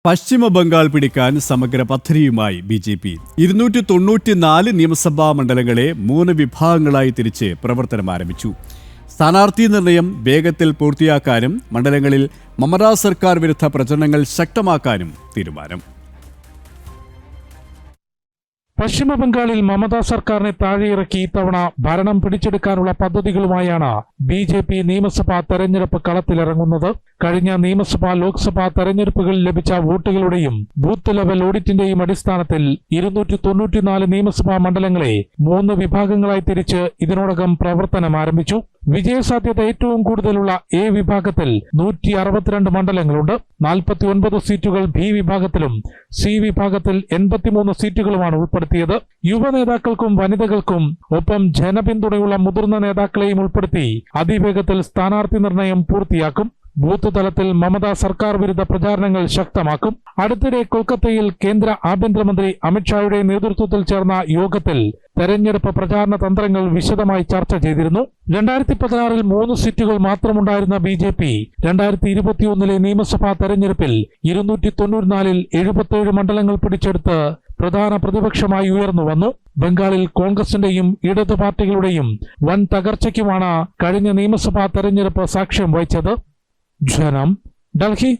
പശ്ചിമ ബംഗാൾ പിടിക്കാൻ സമഗ്ര പദ്ധതിയുമായി ബി.ജെ.പി. 294 നിയമസഭാ മണ്ഡലങ്ങളെ 3 വിഭാഗങ്ങളായി തിരിച്ച് പ്രവർത്തനം ആരംഭിച്ചു. സ്ഥാനാർത്ഥി നിർണയം വേഗത്തിൽ പൂർത്തിയാക്കാനും മണ്ഡലങ്ങളിൽ മമതാ സർക്കാർ വിരുദ്ധ പ്രചരണങ്ങൾ ശക്തമാക്കാനും തീരുമാനം. പശ്ചിമ ബംഗാളിൽ മമതാ സർക്കാരിനെ താഴെയിറക്കി ഇത്തവണ ഭരണം പിടിച്ചെടുക്കാനുള്ള പദ്ധതികളുമായാണ് ബി.ജെ.പി. നിയമസഭാ തെരഞ്ഞെടുപ്പ് കളത്തിലിറങ്ങുന്നത്. കഴിഞ്ഞ നിയമസഭാ ലോക്സഭാ തെരഞ്ഞെടുപ്പുകളിൽ ലഭിച്ച വോട്ടുകളുടെയും ബൂത്ത് ലെവൽ ഓഡിറ്റിന്റെയും അടിസ്ഥാനത്തിൽ 294 നിയമസഭാ മണ്ഡലങ്ങളെ 3 വിഭാഗങ്ങളായി തിരിച്ച് ഇതിനോടകം പ്രവർത്തനം ആരംഭിച്ചു. വിജയസാധ്യത ഏറ്റവും കൂടുതലുള്ള എ വിഭാഗത്തിൽ 162 മണ്ഡലങ്ങളുണ്ട്. 49 സീറ്റുകൾ ബി വിഭാഗത്തിലും സി വിഭാഗത്തിൽ 83 സീറ്റുകളുമാണ് ഉൾപ്പെടുത്തിയത്. യുവനേതാക്കൾക്കും വനിതകൾക്കും ഒപ്പം ജനപിന്തുണയുള്ള മുതിർന്ന നേതാക്കളെയും ഉൾപ്പെടുത്തി അതിവേഗത്തിൽ സ്ഥാനാർത്ഥി നിർണയം പൂർത്തിയാക്കും. ബൂത്ത് തലത്തിൽ മമതാ സർക്കാർ വിരുദ്ധ പ്രചാരണങ്ങൾ ശക്തമാക്കും. അടുത്തിടെ കൊൽക്കത്തയിൽ കേന്ദ്ര ആഭ്യന്തരമന്ത്രി അമിത്ഷായുടെ നേതൃത്വത്തിൽ ചേർന്ന യോഗത്തിൽ തെരഞ്ഞെടുപ്പ് പ്രചാരണ തന്ത്രങ്ങൾ വിശദമായി ചർച്ച ചെയ്തിരുന്നു. 2016 3 സീറ്റുകൾ മാത്രമുണ്ടായിരുന്ന ബി.ജെ.പി. 2021 നിയമസഭാ തെരഞ്ഞെടുപ്പിൽ 294 77 മണ്ഡലങ്ങൾ പിടിച്ചെടുത്ത് പ്രധാന പ്രതിപക്ഷമായി ഉയർന്നു വന്നു. ബംഗാളിൽ കോൺഗ്രസിന്റെയും ഇടതു പാർട്ടികളുടെയും വൻ തകർച്ചയ്ക്കുമാണ് കഴിഞ്ഞ നിയമസഭാ തെരഞ്ഞെടുപ്പ് സാക്ഷ്യം വഹിച്ചത്. ജനം, ഡൽഹി.